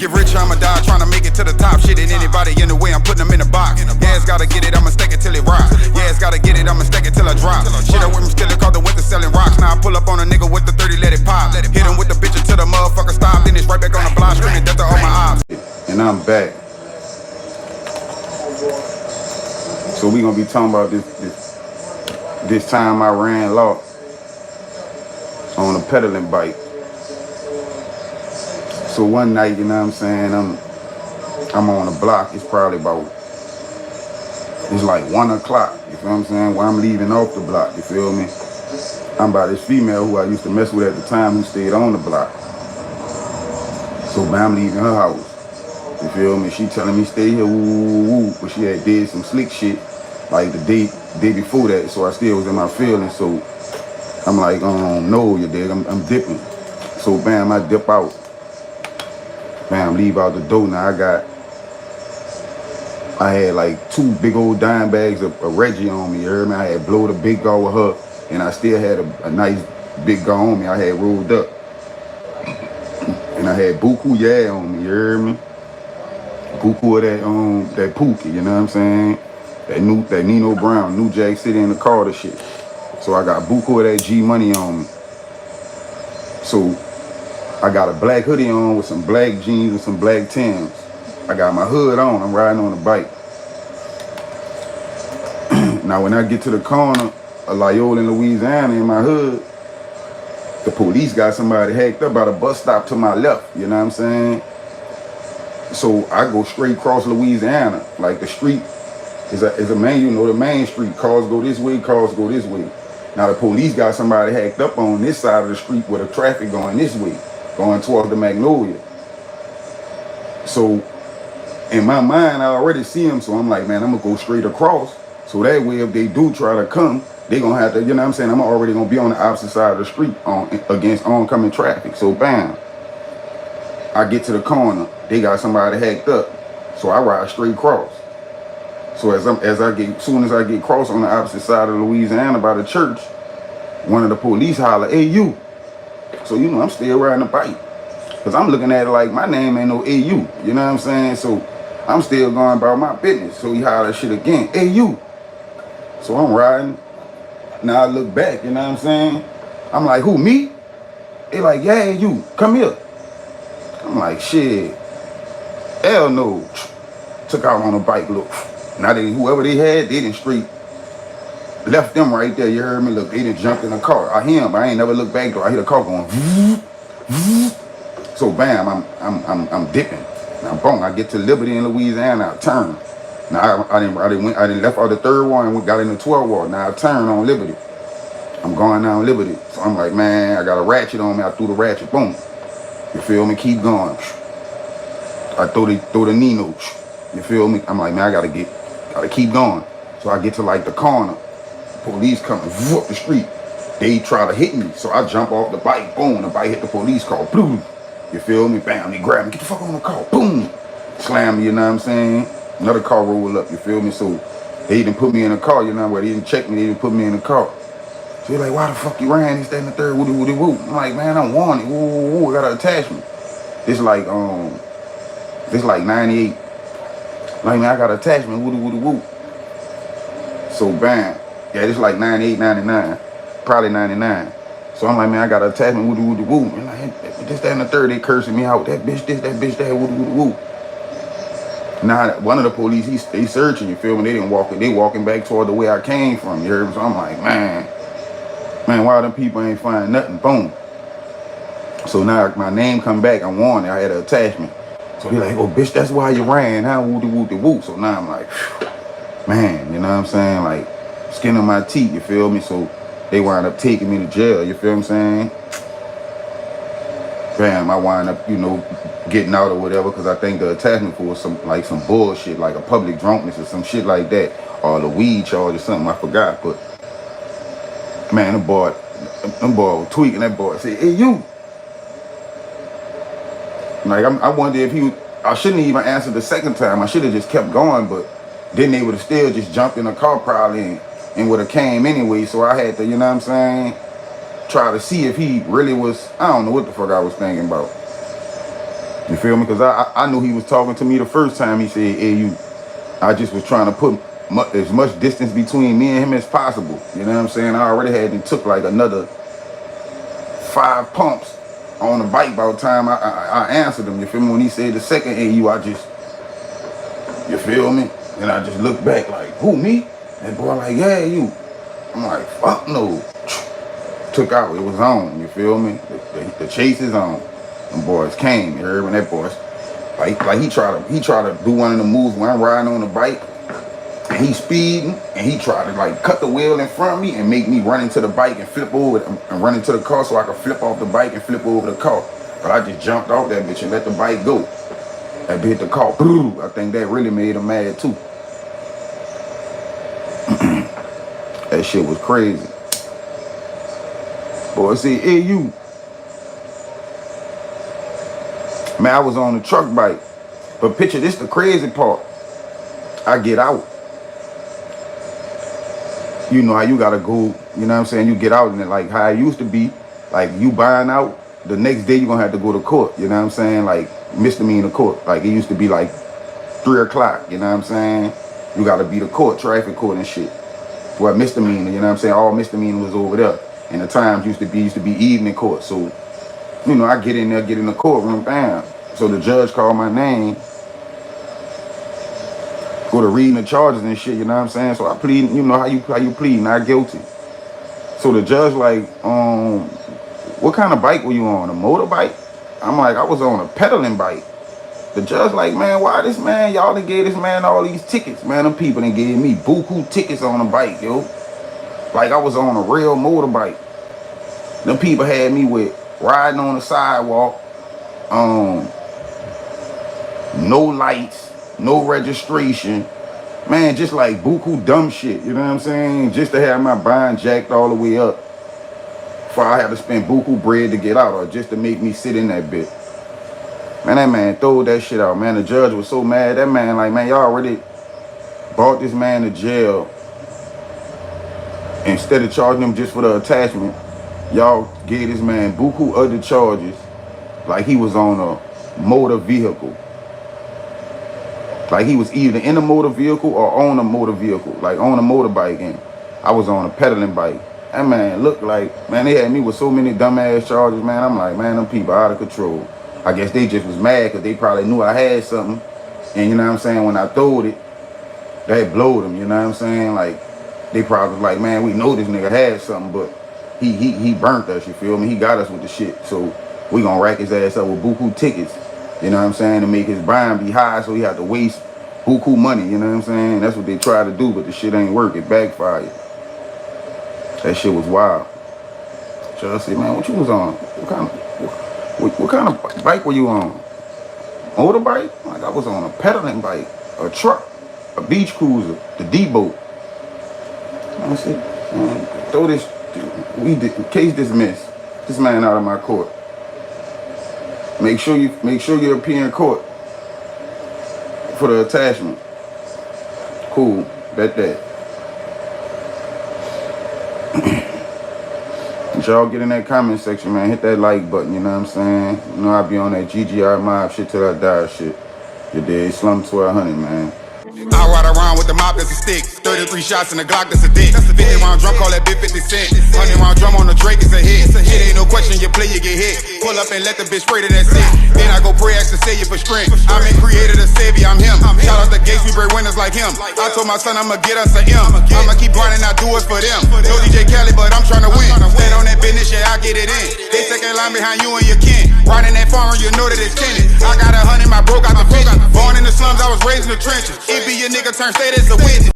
Get rich, I'ma die trying to make it to the top. Shit, and anybody in the way, I'm putting them in a box. Yeah, it's gotta get it, I'ma stack it till it rocks. Yeah, it's gotta get it, I'ma stack it till I drop. Shit, I with him still, it called the winter selling rocks. Now I pull up on a nigga with the 30, let it pop. Hit him with the bitch until the motherfucker stop. Then it's right back on the block, screaming death to all my ops. And I'm back. So we gonna be talking about this time I ran lost on a pedaling bike. So one night, you know what I'm saying, I'm on the block. It's probably about, it's like 1 o'clock, you feel what I'm saying, where I'm leaving off the block, you feel me? I'm by this female who I used to mess with at the time who stayed on the block. So I'm leaving her house, you feel me? She telling me stay here, woo, but she had did some slick shit like the day before that, so I still was in my feelings. So I'm like, no, you dig, I'm dipping. So bam, I dip out. Bam, leave out the door. Now I had like 2 big old dime bags of Reggie on me, you heard me? I had blowed a big guy with her, and I still had a nice big guy on me. I had rolled up. And I had buku yeah on me, you heard me? Buku of that Pookie, you know what I'm saying? That Nino Brown, New Jack City in the Carter shit. So I got buku of that G Money on me. So I got a black hoodie on with some black jeans and some black Timbs. I got my hood on, I'm riding on a bike. Now when I get to the corner of Loyola in Louisiana in my hood, the police got somebody hacked up by the bus stop to my left, you know what I'm saying? So I go straight across Louisiana, like the street is a main, you know, the main street, cars go this way, cars go this way. Now the police got somebody hacked up on this side of the street with the traffic going this way, going towards the Magnolia. So in my mind, I already see them, so I'm like, man, I'm gonna go straight across. So that way, if they do try to come, they gonna have to, you know what I'm saying, I'm already gonna be on the opposite side of the street against oncoming traffic. So bam, I get to the corner, they got somebody hacked up, so I ride straight across. So soon as I get cross on the opposite side of Louisiana by the church, one of the police holler, hey you. So you know I'm still riding the bike. Cause I'm looking at it like my name ain't no AU, you know what I'm saying? So I'm still going about my business. So he holler shit again, hey you. So I'm riding. Now I look back, you know what I'm saying? I'm like, who, me? They like, yeah, you, come here. I'm like, shit, hell no. Took out on a bike, look. Now whoever they had, they didn't straight left them right there, you heard me? Look, they didn't jumped in the car. I hear him, I ain't never looked back though. I hear the car going, so bam, I'm dipping. Now boom, I get to Liberty in Louisiana, I turn. Now I didn't left out the 3rd ward and got in the 12th ward. Now I turn on Liberty. I'm going down Liberty. So I'm like, man, I got a ratchet on me. I threw the ratchet, boom. You feel me? Keep going. I throw the Nino. You feel me? I'm like, man, I gotta keep going. So I get to like the corner. Police coming, whoop the street. They try to hit me. So I jump off the bike, boom, the bike hit the police car, boom. You feel me? Bam, they grab me, get the fuck on the car, boom. Slam me, you know what I'm saying? Another car roll up, you feel me? So they didn't put me in the car, you know what? They didn't check me, they didn't put me in the car. So they're like, why the fuck you ran? This, that, and the third, woody, woody, woo. I'm like, man, I'm wanted, woo, I got an attachment. This like 98. Like, man, I got an attachment, woody, woody, woo. So bam, yeah, this like 98, 99, probably 99. So I'm like, man, I got an attachment, woody, woody, woo. And like, this, that, and the third, they cursing me out. That bitch this, that bitch that, woody, woody, woo. Now, one of the police, they searching, you feel me? They walking back toward the way I came from, you heard me? So I'm like, man, why them people ain't find nothing? Boom. So now my name come back, I'm wanted, I had an attachment. So they like, oh, bitch, that's why you ran, huh? Woody, woody, woo. So now I'm like, man, you know what I'm saying? Like, skin on my teeth, you feel me? So they wind up taking me to jail, you feel what I'm saying? Bam, I wind up, you know, getting out or whatever, because I think the attachment for was some bullshit, like a public drunkenness or some shit like that, or the weed charge or something, I forgot. But man, them boy was tweaking. That boy said, hey, you. Like, I wonder if I shouldn't even answer the second time. I should have just kept going, but then they would have still just jumped in the car probably and would have came anyway. So I had to, you know what I'm saying, try to see if he really was, I don't know what the fuck I was thinking about. You feel me? Because I knew he was talking to me the first time he said, hey, you. I just was trying to put as much distance between me and him as possible. You know what I'm saying? I already had and took like another 5 pumps on the bike by the time I answered him. You feel me? When he said the second AU, I just, you feel me? And I just looked back like, who, me? And boy like, yeah, you. I'm like, fuck no. Took out, it was on, you feel me? The chase is on. Them boys came, you heard? When that boys, like he tried to do one of the moves when I'm riding on the bike, and he speeding, and he tried to like cut the wheel in front of me and make me run into the bike and flip over and run into the car so I could flip off the bike and flip over the car. But I just jumped off that bitch and let the bike go. That hit the car. I think that really made him mad too. That shit was crazy. Boy, see, hey, you. Man, I was on the truck bike. But picture this, the crazy part. I get out. You know how you gotta go, you know what I'm saying? You get out and like how it used to be, like you buying out, the next day you're gonna have to go to court, you know what I'm saying? Like misdemeanor court. Like it used to be like 3 o'clock, you know what I'm saying? You gotta be to court, traffic court and shit. Well, misdemeanor, you know what I'm saying? All misdemeanor was over there. And the times used to be evening court. So, you know, I get in there, get in the courtroom, bam. So the judge called my name. Go to reading the charges and shit, you know what I'm saying? So I plead, you know how you plead, not guilty. So the judge like, what kind of bike were you on? A motorbike? I'm like, I was on a pedaling bike. The judge like, man, why this man, y'all done gave this man all these tickets, man. Them people done gave me buku tickets on a bike, yo. Like I was on a real motorbike. Them people had me with riding on the sidewalk, no lights, no registration, man, just like buku dumb shit, you know what I'm saying? Just to have my bind jacked all the way up before I had to spend buku bread to get out, or just to make me sit in that bit. Man, that man threw that shit out, man. The judge was so mad. That man like, man, y'all already brought this man to jail. Instead of charging him just for the attachment, y'all gave this man buku other charges like he was on a motor vehicle. Like he was either in a motor vehicle or on a motor vehicle, like on a motorbike, and I was on a pedaling bike. That man looked like, man, they had me with so many dumbass charges, man. I'm like, man, them people out of control. I guess they just was mad because they probably knew I had something. And you know what I'm saying, when I throwed it, that blowed them, you know what I'm saying? Like, they probably was like, man, we know this nigga had something, but he burnt us, you feel me? He got us with the shit. So we gonna rack his ass up with buku tickets, you know what I'm saying, to make his bond be high so he had to waste buku money, you know what I'm saying? That's what they tried to do, but the shit ain't work. It backfired. That shit was wild. So I said, man, what you was on? What kind of bike were you on? Motorbike? Like I was on a pedaling bike, a truck, a beach cruiser, the D-boat. I said, man, throw this, case dismissed. This man out of my court. Make sure you appear in court for the attachment. Cool, bet that. Y'all get in that comment section, man. Hit that like button, you know what I'm saying? You know I be on that GGR mob shit till I die shit. You dig? Slum 1200, man. I ride around with the mop that's a stick. 33 shots in the Glock that's a dick. 50 round drum, call that bit 50 cent. 100 round drum on the Drake, it's a hit. Shit ain't no question, you play, you get hit. Pull up and let the bitch spray to that sick. Then I go pray, ask the savior for strength. I'm in creator, the savior, I'm him. Shout out the gates, we break winners like him. I told my son I'ma get us a M. I'ma keep grinding, I do it for them. No DJ Khaled, but I'm trying to win. Stand on that business, yeah, I get it in. They second line behind you and your kin. Riding that farmer, you know that it's tenant. I got 100, my bro got the vision. Born in the slums, I was raised in the trenches. It be your nigga turn state as a witness.